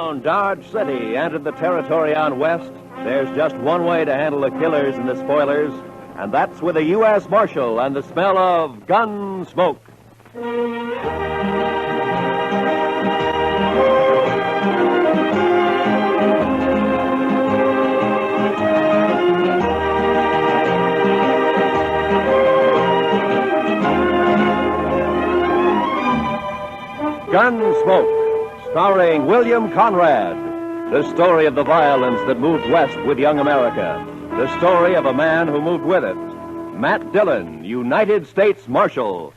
downtown Dodge City entered the territory on West, there's just one way to handle the killers and the spoilers, and that's with a U.S. Marshal and the smell of Gunsmoke. Gunsmoke, starring William Conrad. The story of the violence that moved west with young America. The story of a man who moved with it. Matt Dillon, United States Marshal.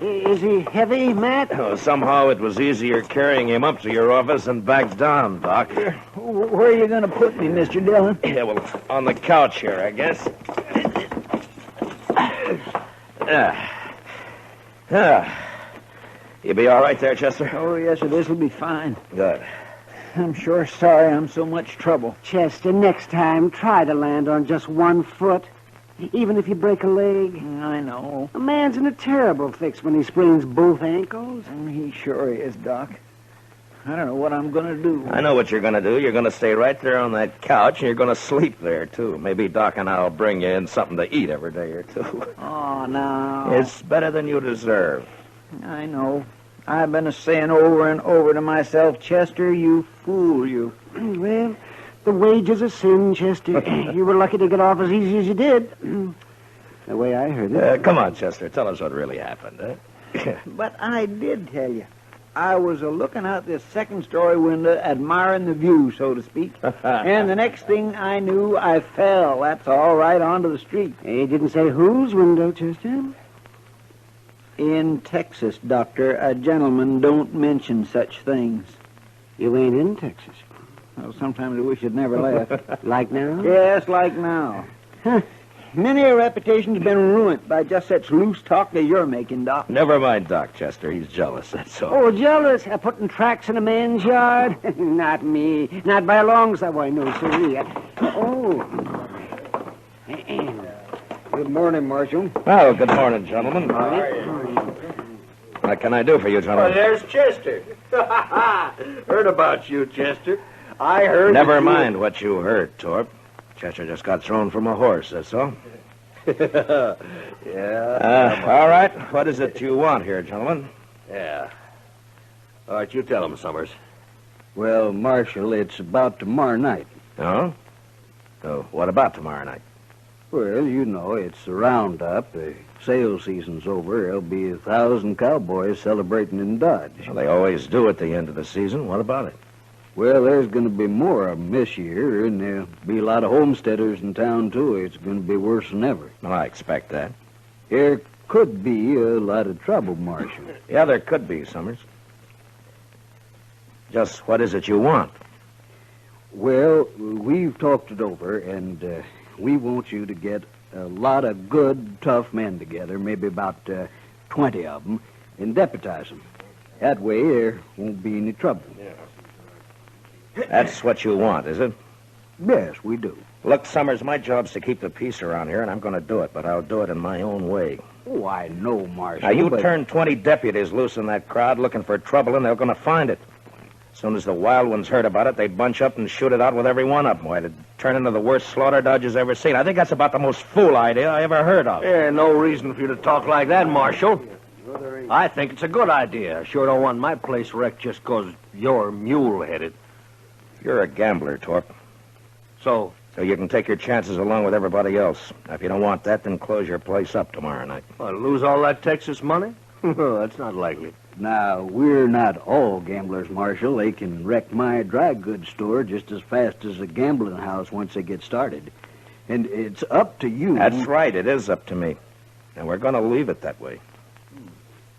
Is he heavy, Matt? Oh, somehow it was easier carrying him up to your office and back down, Doc. Where are you going to put me, Mr. Dillon? Yeah, well, on the couch here, I guess. You be all right there, Chester? Oh, yes, sir. This'll be fine. Good. I'm sure sorry I'm so much trouble. Chester, next time, try to land on just one foot. Even if you break a leg. I know. A man's in a terrible fix when he sprains both ankles. He sure is, Doc. I don't know what I'm going to do. I know what you're going to do. You're going to stay right there on that couch, and you're going to sleep there, too. Maybe Doc and I'll bring you in something to eat every day or two. Oh, no. It's better than you deserve. I know. I've been saying over and over to myself, Chester, you fool, you. Well, the wages of sin, Chester. You were lucky to get off as easy as you did. The way I heard it. Come on, Chester. Tell us what really happened, eh? But I did tell you. I was looking out this second-story window, admiring the view, so to speak. And the next thing I knew, I fell. That's all right onto the street. He didn't say whose window, Chester. In Texas, Doctor, a gentleman don't mention such things. You ain't in Texas. Well, sometimes I wish I'd never left. Like now? Yes, like now. Many a reputation's been ruined by just such loose talk that you're making, Doc. Never mind Doc, Chester. He's jealous, that's all. Oh, jealous? Putting tracks in a man's yard? Not me. Not by a long shot. Why, no, sir. Oh. Good morning, Marshal. Well, good morning, gentlemen. What can I do for you, gentlemen? Oh, there's Chester. Heard about you, Chester. I heard... Never mind what you heard, Torp. Chester just got thrown from a horse, that's all. Yeah. All right. What is it you want here, gentlemen? Yeah. All right, you tell him, Summers. Well, Marshal, it's about tomorrow night. Oh? So what about tomorrow night? Well, you know, it's the roundup. The sales season's over. There'll be 1,000 cowboys celebrating in Dodge. Well, they always do at the end of the season. What about it? Well, there's going to be more of them this year, and there'll be a lot of homesteaders in town, too. It's going to be worse than ever. Well, I expect that. There could be a lot of trouble, Marshal. Yeah, there could be, Summers. Just what is it you want? Well, we've talked it over, and we want you to get a lot of good, tough men together, maybe about 20 of them, and deputize them. That way, there won't be any trouble. That's what you want, is it? Yes, we do. Look, Summers, my job's to keep the peace around here, and I'm going to do it, but I'll do it in my own way. Oh, I know, Marshal. Now, you but... turn 20 deputies loose in that crowd looking for trouble, and they're going to find it. As soon as the wild ones heard about it, they'd bunch up and shoot it out with every one of them. Why, it'd turn into the worst slaughter Dodge's ever seen. I think that's about the most fool idea I ever heard of. Yeah, no reason for you to talk like that, Marshal. I think it's a good idea. I sure don't want my place wrecked just 'cause you're mule-headed. You're a gambler, Torp. So you can take your chances along with everybody else. Now, if you don't want that, then close your place up tomorrow night. lose all that Texas money? That's not likely. Now, we're not all gamblers, Marshal. They can wreck my dry goods store just as fast as a gambling house once they get started. And it's up to you. That's right. It is up to me. And we're going to leave it that way.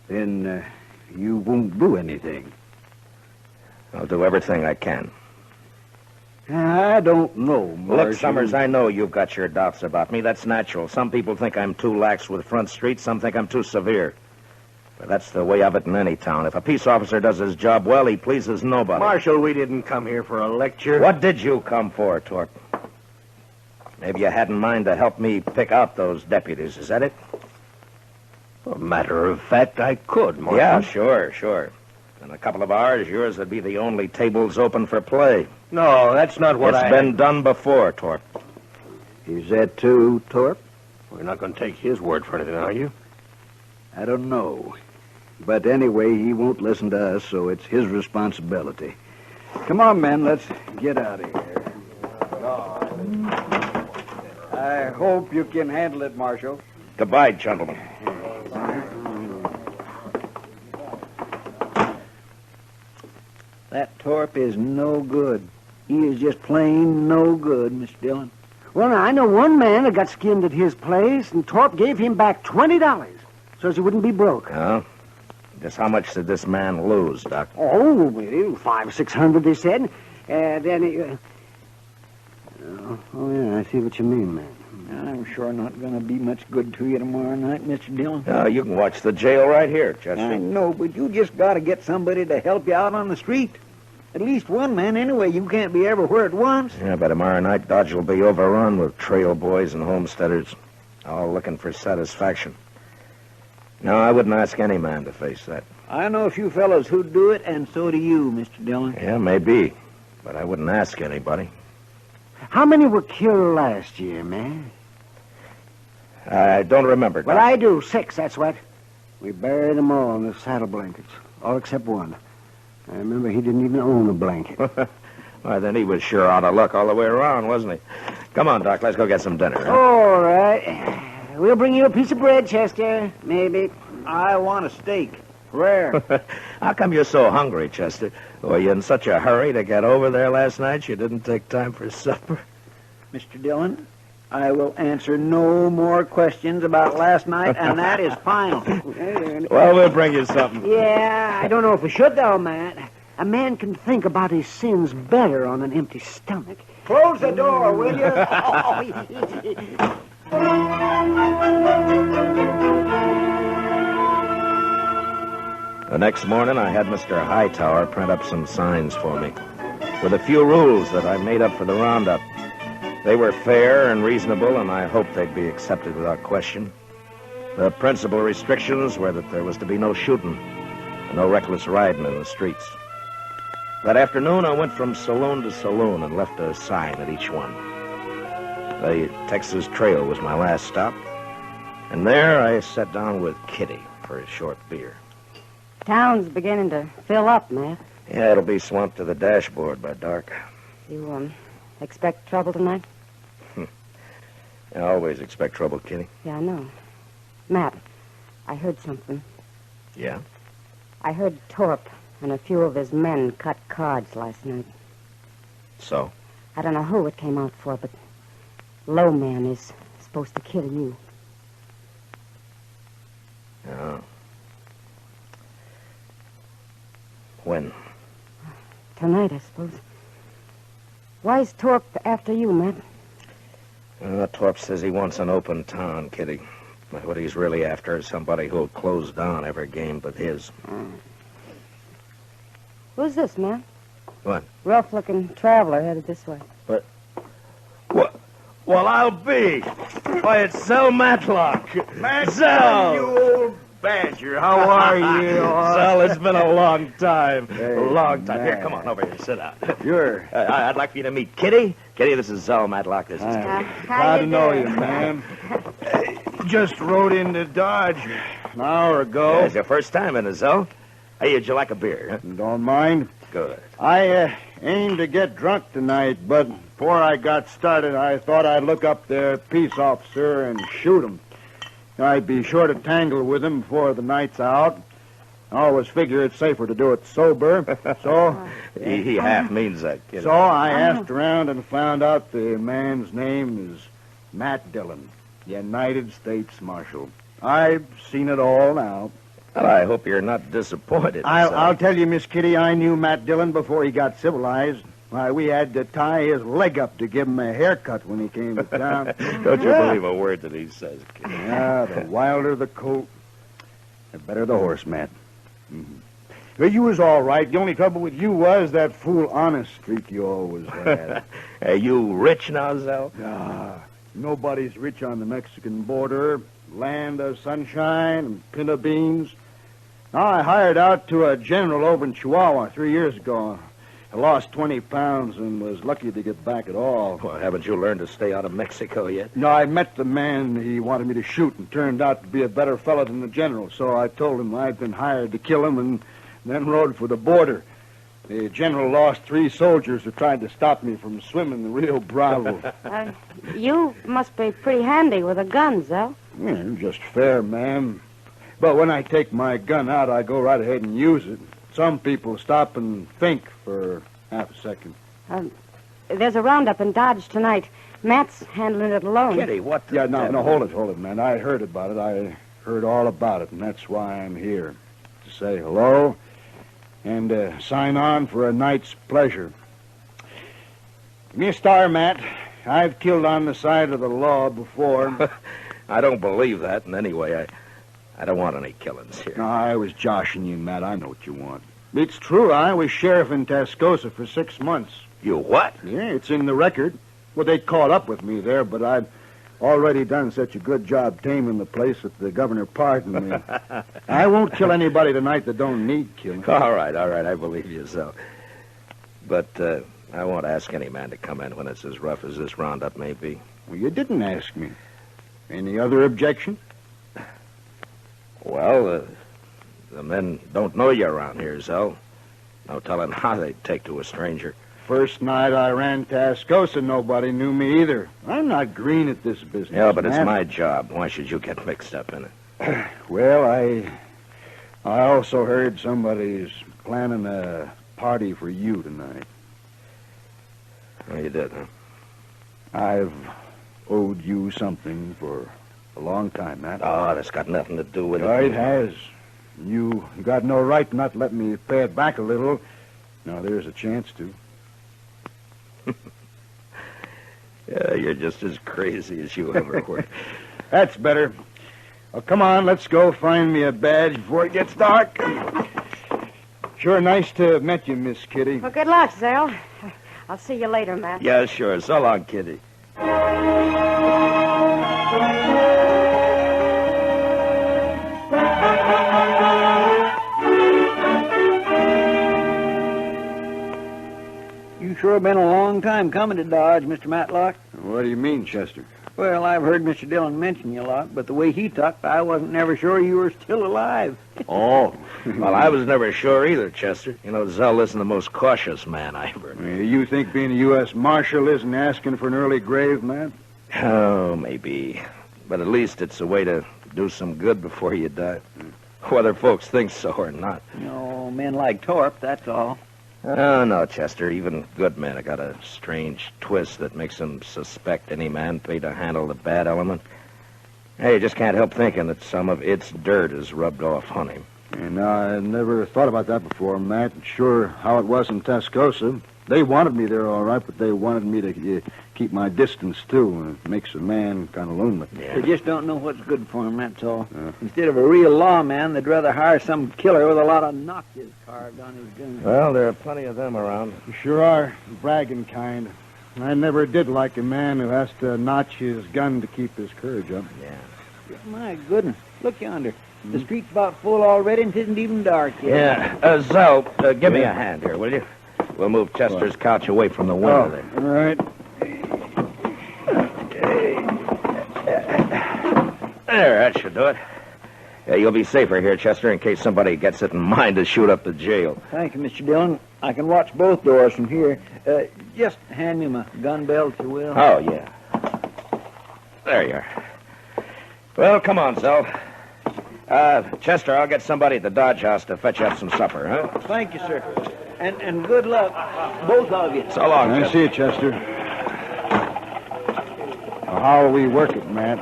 Then you won't do anything. I'll do everything I can. I don't know, Marshal. Look, Summers, I know you've got your doubts about me. That's natural. Some people think I'm too lax with Front Street. Some think I'm too severe. But that's the way of it in any town. If a peace officer does his job well, he pleases nobody. Marshal, we didn't come here for a lecture. What did you come for, Torp? Maybe you had in mind to help me pick out those deputies. Is that it? A matter of fact, I could, Marshal. Yeah, sure. In a couple of hours, yours would be the only tables open for play. No, that's not what It's been done before, Torp. Is that true, Torp? We're not going to take his word for anything, are you? I don't know. But anyway, he won't listen to us, so it's his responsibility. Come on, men, let's get out of here. I hope you can handle it, Marshal. Goodbye, gentlemen. That Torp is no good. He is just plain no good, Mr. Dillon. Well, now, I know one man that got skinned at his place, and Torp gave him back $20 so he wouldn't be broke. Oh? Just how much did this man lose, Doc? Oh, well, $500-600, they said. Then he... yeah, I see what you mean, man. I'm sure not going to be much good to you tomorrow night, Mr. Dillon. You can watch the jail right here, I Chester. know, but you just got to get somebody to help you out on the street. At least one man, anyway. You can't be everywhere at once. Yeah, by tomorrow night, Dodge will be overrun with trail boys and homesteaders, all looking for satisfaction. No, I wouldn't ask any man to face that. I know a few fellows who'd do it, and so do you, Mr. Dillon. Yeah, maybe, but I wouldn't ask anybody. How many were killed last year, man? I don't remember, Doc. Well, I do. 6, that's what. We buried them all in the saddle blankets, all except one. I remember he didn't even own a blanket. Why, then he was sure out of luck all the way around, wasn't he? Come on, Doc, let's go get some dinner. Huh? All right. We'll bring you a piece of bread, Chester. Maybe. I want a steak. Rare. How come you're so hungry, Chester? Were you in such a hurry to get over there last night you didn't take time for supper? Mr. Dillon, I will answer no more questions about last night, and that is final. Well, we'll bring you something. Yeah, I don't know if we should, though, Matt. A man can think about his sins better on an empty stomach. Close the door, will you? The next morning, I had Mr. Hightower print up some signs for me, with a few rules that I made up for the roundup. They were fair and reasonable, and I hoped they'd be accepted without question. The principal restrictions were that there was to be no shooting and no reckless riding in the streets. That afternoon, I went from saloon to saloon and left a sign at each one. The Texas Trail was my last stop, and there I sat down with Kitty for a short beer. Town's beginning to fill up, Matt. Yeah, it'll be swamped to the dashboard by dark. You, expect trouble tonight? I always expect trouble, Kitty. Yeah, I know. Matt, I heard something. Yeah? I heard Torp and a few of his men cut cards last night. So? I don't know who it came out for, but Low Man is supposed to kill you. Oh. When? Tonight, I suppose. Why's Torp after you, Matt? Torp says he wants an open town, Kitty. But what he's really after is somebody who'll close down every game but his. Who's this, Matt? What? Rough-looking traveler headed this way. What? Well, I'll be. Why, it's Zell Matlock. Zell! You old badger. How are you? Zell, it's been a long time. Hey, a long time. Here, man. come on over here. Sit down. Sure. I'd like for you to meet Kitty. Kitty, this is Zell Matlock. This is Kitty. Glad to know you, man. Just rode into Dodge an hour ago. It's your first time in it, Zell. Hey, would you like a beer? Huh? Don't mind. Good. I aimed to get drunk tonight, but before I got started, I thought I'd look up their peace officer and shoot him. I'd be sure to tangle with him before the night's out. I always figure it's safer to do it sober. So, He half means that, Kitty. so I asked around and found out the man's name is Matt Dillon, United States Marshal. I've seen it all now. Well, I hope you're not disappointed. I'll tell you, Miss Kitty, I knew Matt Dillon before he got civilized. Why, we had to tie his leg up to give him a haircut when he came to town. Don't you believe a word that he says, kid. Yeah, the wilder the colt, the better the horse, Matt. But you was all right. The only trouble with you was that fool honest streak you always had. Are you rich now, Zell? Nobody's rich on the Mexican border. Land of sunshine and pinto beans. Now, I hired out to a general over in Chihuahua 3 years ago. I lost 20 pounds and was lucky to get back at all. Well, haven't you learned to stay out of Mexico yet? No, I met the man he wanted me to shoot and turned out to be a better fellow than the general. So I told him I'd been hired to kill him and then rode for the border. The general lost 3 soldiers who tried to stop me from swimming the Rio Bravo. You must be pretty handy with a gun, Zell. Yeah, just fair, ma'am. But when I take my gun out, I go right ahead and use it. Some people stop and think for half a second. There's a roundup in Dodge tonight. Matt's handling it alone. Kitty, what the... Yeah, no, hold it, man. I heard about it. I heard all about it, and that's why I'm here. To say hello and sign on for a night's pleasure. Give me a star, Matt. I've killed on the side of the law before. I don't believe that, and anyway, I don't want any killings here. No, I was joshing you, Matt. I know what you want. It's true. I was sheriff in Tascosa for 6 months. You what? Yeah, it's in the record. Well, they caught up with me there, but I'd already done such a good job taming the place that the governor pardoned me. I won't kill anybody tonight that don't need killing. All right, I believe you so. But I won't ask any man to come in when it's as rough as this roundup may be. Well, you didn't ask me. Any other objection? Well, the men don't know you around here, Zell. No telling how they'd take to a stranger. First night I ran Tascosa, nobody knew me either. I'm not green at this business. Yeah, but it's man. my job. Why should you get mixed up in it? Well, I also heard somebody's planning a party for you tonight. Oh, you did, huh? I've owed you something for a long time, Matt. Oh, that's got nothing to do with it. It has. You got no right not to let me pay it back a little. Now, there's a chance to. Yeah, you're just as crazy as you ever were. That's better. Well, come on, let's go find me a badge before it gets dark. Sure nice to have met you, Miss Kitty. Well, good luck, Zell. I'll see you later, Matt. Yeah, sure. So long, Kitty. You sure been a long time coming to Dodge, Mr. Matlock. What do you mean, Chester? Well, I've heard Mr. Dillon mention you a lot, but the way he talked, I wasn't never sure you were still alive. Oh, well, I was never sure either, Chester. You know, Zell isn't the most cautious man I ever knew. You think being a U.S. Marshal isn't asking for an early grave, man? Oh, maybe. But at least it's a way to do some good before you die. Whether folks think so or not. You know, men like Torp, that's all. Oh, no, Chester. Even good men have got a strange twist that makes them suspect any man paid to handle the bad element. Hey, you just can't help thinking that some of its dirt is rubbed off on him. And I never thought about that before, Matt. Sure how it was in Tascosa. They wanted me there, all right, but they wanted me to keep my distance, too. And it makes a man kind of lonely. Yeah. They just don't know what's good for them, that's all. Instead of a real lawman, they'd rather hire some killer with a lot of notches carved on his gun. Well, there are plenty of them around. You sure are. Bragging kind. I never did like a man who has to notch his gun to keep his courage up. Yeah. My goodness, look yonder. The street's about full already and it isn't even dark yet. Yeah. Zell, give me a hand here, will you? We'll move Chester's couch away from the window there. All right. There, that should do it. Yeah, you'll be safer here, Chester, in case somebody gets it in mind to shoot up the jail. Thank you, Mr. Dillon. I can watch both doors from here. Just hand me my gun belt, if you will. Oh, yeah. There you are. Well, come on, Zell. Chester, I'll get somebody at the Dodge House to fetch you up some supper, huh? Thank you, sir. And good luck, both of you. So long, I Chester. see you, Chester. Well, how will we work it, Matt?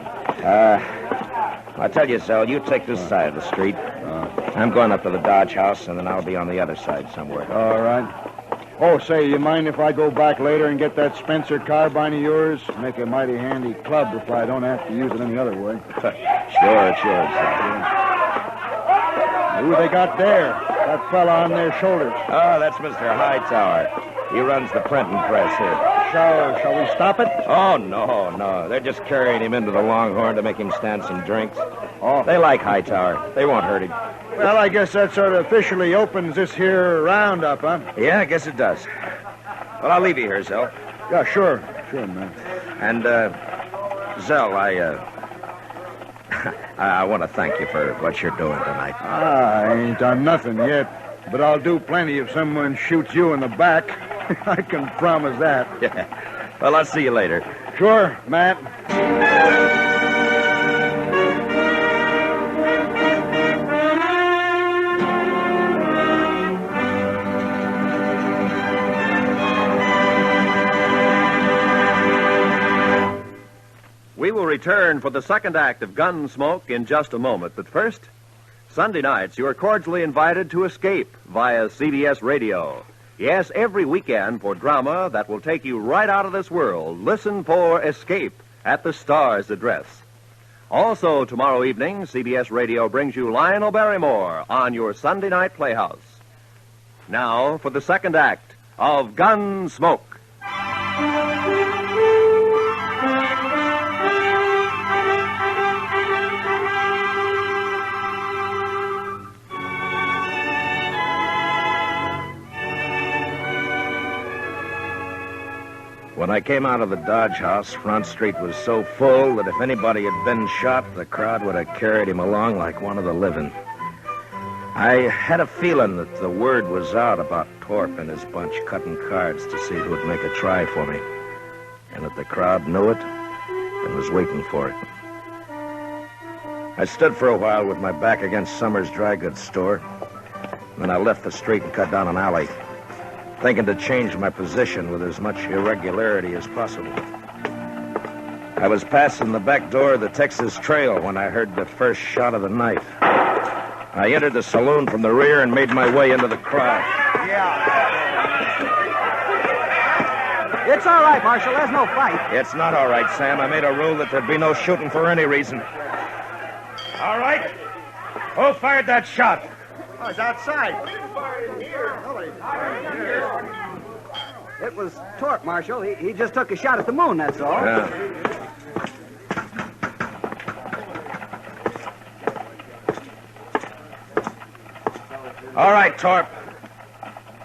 I tell you, Zell, you take this side of the street. I'm going up to the Dodge House, and then I'll be on the other side somewhere. All right. Oh, say, you mind if I go back later and get that Spencer carbine of yours? Make a mighty handy club if I don't have to use it any other way. Sure, Sal. Who they got there? That fella on their shoulders. Oh, that's Mr. Hightower. He runs the printing press here. Shall we stop it? Oh, no. They're just carrying him into the Longhorn to make him stand some drinks. Oh. They like Hightower. They won't hurt him. Well, I guess that sort of officially opens this here roundup, huh? Yeah, I guess it does. Well, I'll leave you here, Zell. Yeah, sure. Sure, man. And, Zell, I want to thank you for what you're doing tonight. I ain't done nothing yet, but I'll do plenty if someone shoots you in the back. I can promise that. Yeah. Well, I'll see you later. Sure, Matt. We will return for the second act of Gunsmoke in just a moment. But first, Sunday nights, you are cordially invited to Escape via CBS Radio. Yes, every weekend for drama that will take you right out of this world. Listen for Escape at the Star's address. Also, tomorrow evening, CBS Radio brings you Lionel Barrymore on your Sunday night playhouse. Now, for the second act of Gunsmoke. When I came out of the Dodge House, Front Street was so full that if anybody had been shot, the crowd would have carried him along like one of the living. I had a feeling that the word was out about Torp and his bunch cutting cards to see who'd make a try for me, and that the crowd knew it and was waiting for it. I stood for a while with my back against Summers' dry goods store. Then I left the street and cut down an alley, thinking to change my position with as much irregularity as possible. I was passing the back door of the Texas Trail when I heard the first shot of the night. I entered the saloon from the rear and made my way into the crowd. It's all right, Marshal. There's no fight. It's not all right, Sam. I made a rule that there'd be no shooting for any reason. All right. Who fired that shot? Oh, it's outside. It was Torp, Marshal. He just took a shot at the moon, that's all. Yeah. All right, Torp.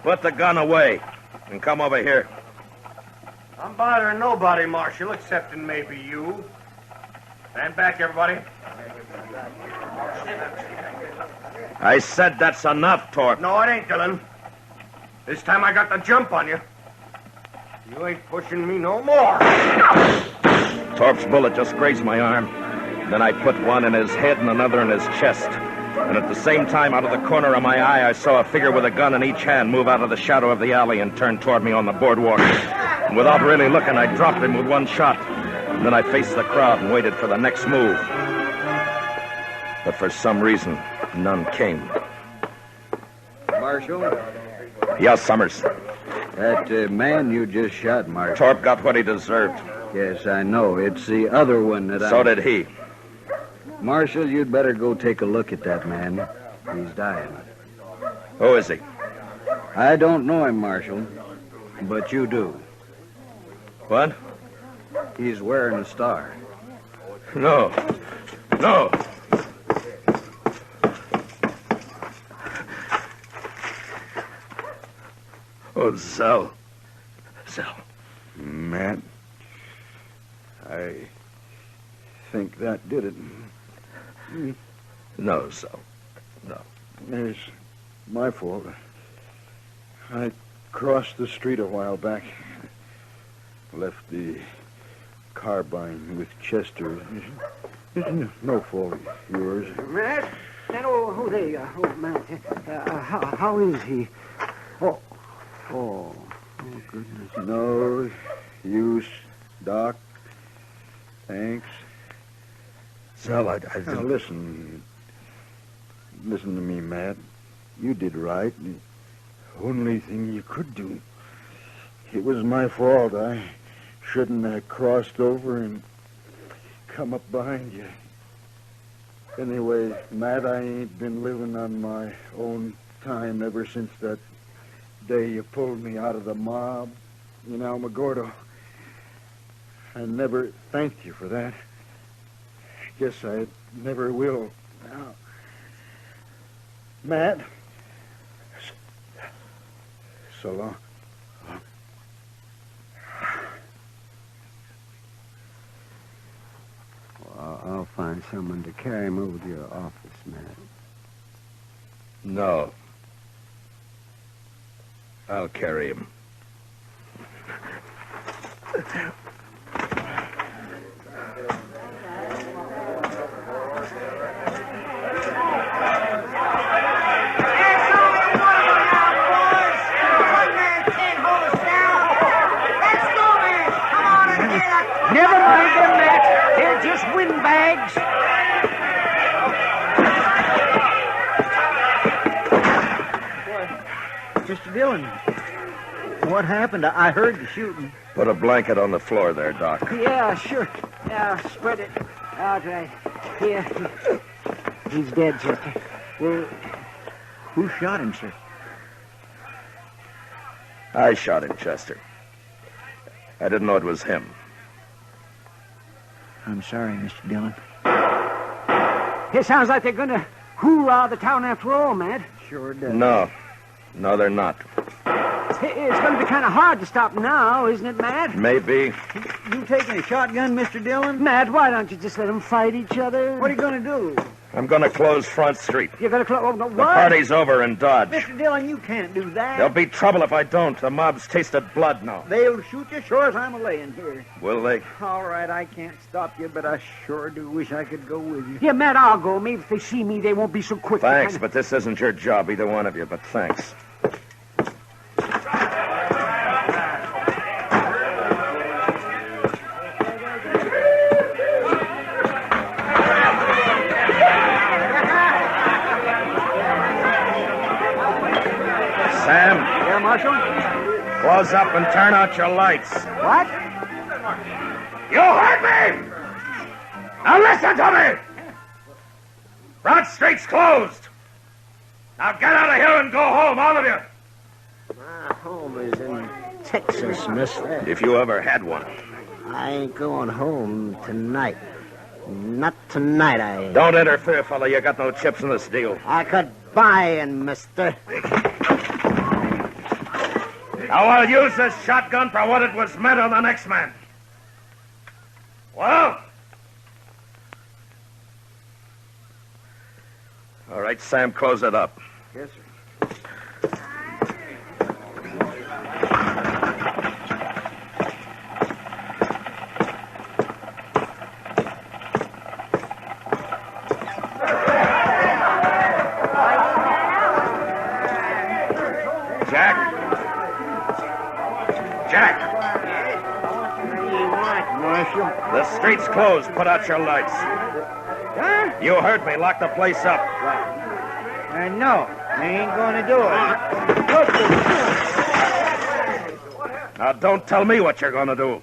Put the gun away and come over here. I'm bothering nobody, Marshal, excepting maybe you. Stand back, everybody. I said that's enough, Torp. No, it ain't, Dillon. This time I got the jump on you. You ain't pushing me no more. Torp's bullet just grazed my arm. Then I put one in his head and another in his chest. And at the same time, out of the corner of my eye, I saw a figure with a gun in each hand move out of the shadow of the alley and turn toward me on the boardwalk. And without really looking, I dropped him with one shot. And then I faced the crowd and waited for the next move. But for some reason, none came. Marshal, Yes, Summers. that man you just shot, Marshal. Torp got what he deserved. Yes, I know. It's the other one that So did he. Marshal, you'd better go take a look at that man. He's dying. Who is he? I don't know him, Marshal, but you do. What? He's wearing a star. No. No. Oh, Zell. Zell. Matt, I think that did it. No, Zell. No. It's my fault. I crossed the street a while back. Left the carbine with Chester. No fault of yours. Matt? Matt. How is he? Oh, goodness. No use, Doc. Thanks. Zell, I Now, didn't... listen. Listen to me, Matt. You did right. The only thing you could do. It was my fault. I shouldn't have crossed over and come up behind you. Anyway, Matt, I ain't been living on my own time ever since that day you pulled me out of the mob in Alamogordo. I never thanked you for that. Guess I never will now. Matt, so long. Well, I'll find someone to carry him over to your office, Matt. No. I'll carry him. Never mind them, Matt. They're just windbags. Mr. Dillon, what happened? I heard the shooting. Put a blanket on the floor there, Doc. Yeah, sure. Yeah, spread it out right here. He's dead, Chester. Well, who shot him, sir? I shot him, Chester. I didn't know it was him. I'm sorry, Mr. Dillon. It sounds like they're going to hoorah the town after all, Matt. Sure does. No, they're not. It's going to be kind of hard to stop now, isn't it, Matt? Maybe. You taking a shotgun, Mr. Dillon? Matt, why don't you just let them fight each other? What are you going to do? I'm going to close Front Street. You're going to close... Oh, no, The what? party's over in Dodge. Mr. Dillon, you can't do that. There'll be trouble if I don't. The mob's tasted blood now. They'll shoot you sure as I'm laying here. Will they? All right, I can't stop you, but I sure do wish I could go with you. Yeah, Matt, I'll go. Maybe if they see me, they won't be so quick. to Thanks, kind but this isn't your job, either one of you, but thanks. Sam, Yeah, Marshal? close up and turn out your lights. What? You heard me! Now listen to me! Front Street's closed. Now get out of here and go home, all of you. My home is in Texas, mister. If you ever had one. I ain't going home tonight. Not tonight, I ain't. Don't interfere, fella. You got no chips in this deal. I could buy in, mister. Now I'll use this shotgun for what it was meant on the next man. Well? All right, Sam, close it up. Yes, sir. Jack, Marshal. the street's closed. Put out your lights. Huh? You heard me. Lock the place up. No, I ain't going to do it. Now, don't tell me what you're going to do.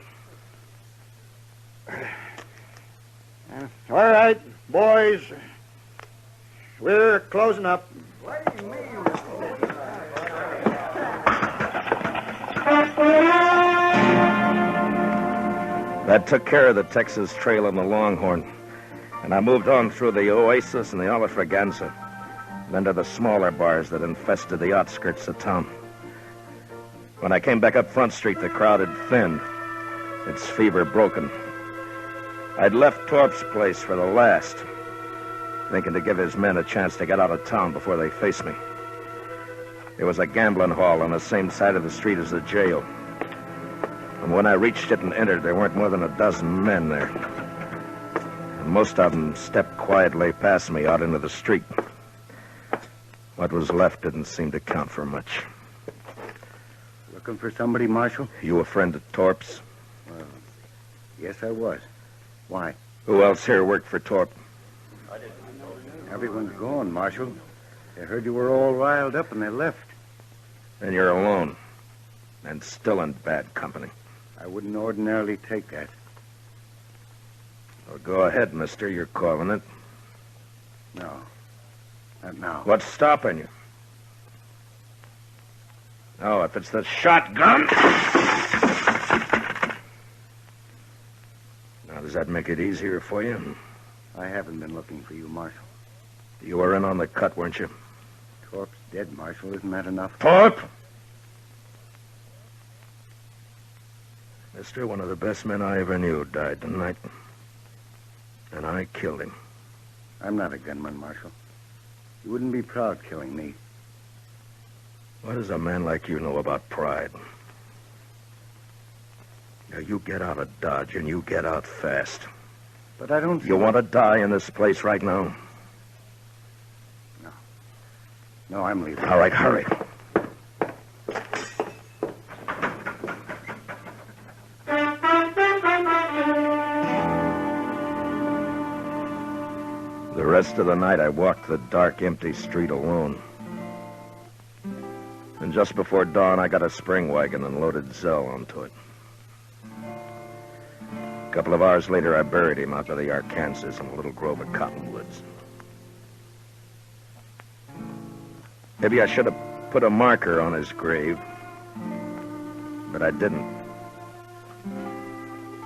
All right, boys. We're closing up. That took care of the Texas Trail and the Longhorn. And I moved on through the Oasis and the Olafraganza, then to the smaller bars that infested the outskirts of town. When I came back up Front Street, the crowd had thinned, its fever broken. I'd left Torp's place for the last, thinking to give his men a chance to get out of town before they faced me. There was a gambling hall on the same side of the street as the jail. And when I reached it and entered, there weren't more than a dozen men there. And most of them stepped quietly past me out into the street. What was left didn't seem to count for much. Looking for somebody, Marshal? You a friend of Torp's? Yes, I was. Why? Who else here worked for Torp? Everyone's gone, Marshal. They heard you were all riled up and they left. And you're alone. And still in bad company. I wouldn't ordinarily take that. Well, go ahead, mister. You're calling it. No. Not now. What's stopping you? Oh, if it's the shotgun. Now, does that make it easier for you? I haven't been looking for you, Marshal. You were in on the cut, weren't you? Torp's dead, Marshal. Isn't that enough? Torp! Mister, one of the best men I ever knew died tonight. And I killed him. I'm not a gunman, Marshal. You wouldn't be proud killing me. What does a man like you know about pride? Now, you get out of Dodge, and you get out fast. But I don't... You want to die in this place right now? No. No, I'm leaving. All right, hurry. The rest of the night, I walked the dark, empty street alone. And just before dawn, I got a spring wagon and loaded Zell onto it. A couple of hours later, I buried him out by the Arkansas in a little grove of cottonwoods. Maybe I should have put a marker on his grave, but I didn't.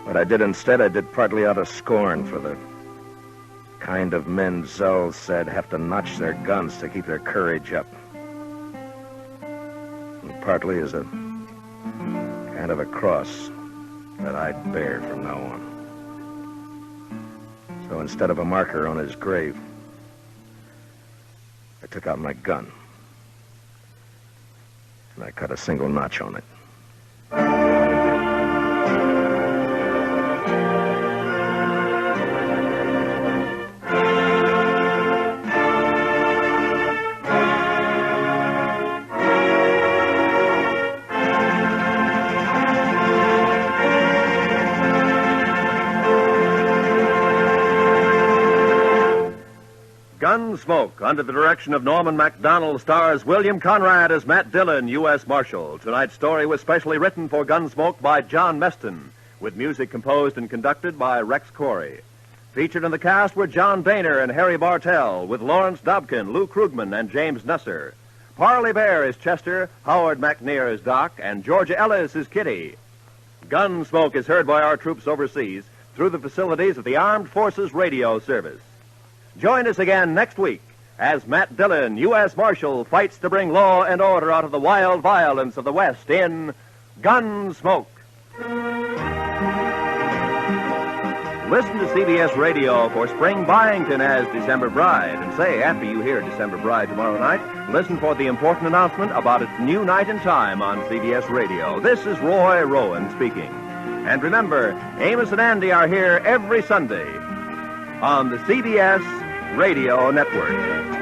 What I did instead, I did partly out of scorn for the kind of men Zell said have to notch their guns to keep their courage up. And partly as a kind of a cross that I'd bear from now on. So instead of a marker on his grave, I took out my gun and I cut a single notch on it. Gunsmoke, under the direction of Norman Macdonald, stars William Conrad as Matt Dillon, U.S. Marshal. Tonight's story was specially written for Gunsmoke by John Meston, with music composed and conducted by Rex Corey. Featured in the cast were John Boehner and Harry Bartell, with Lawrence Dobkin, Lou Krugman, and James Nusser. Parley Bear is Chester, Howard McNear is Doc, and Georgia Ellis is Kitty. Gunsmoke is heard by our troops overseas through the facilities of the Armed Forces Radio Service. Join us again next week as Matt Dillon, U.S. Marshal, fights to bring law and order out of the wild violence of the West in Gunsmoke. Listen to CBS Radio for Spring Byington as December Bride. And say, after you hear December Bride tomorrow night, listen for the important announcement about its new night and time on CBS Radio. This is Roy Rowan speaking. And remember, Amos and Andy are here every Sunday on the CBS Radio Network.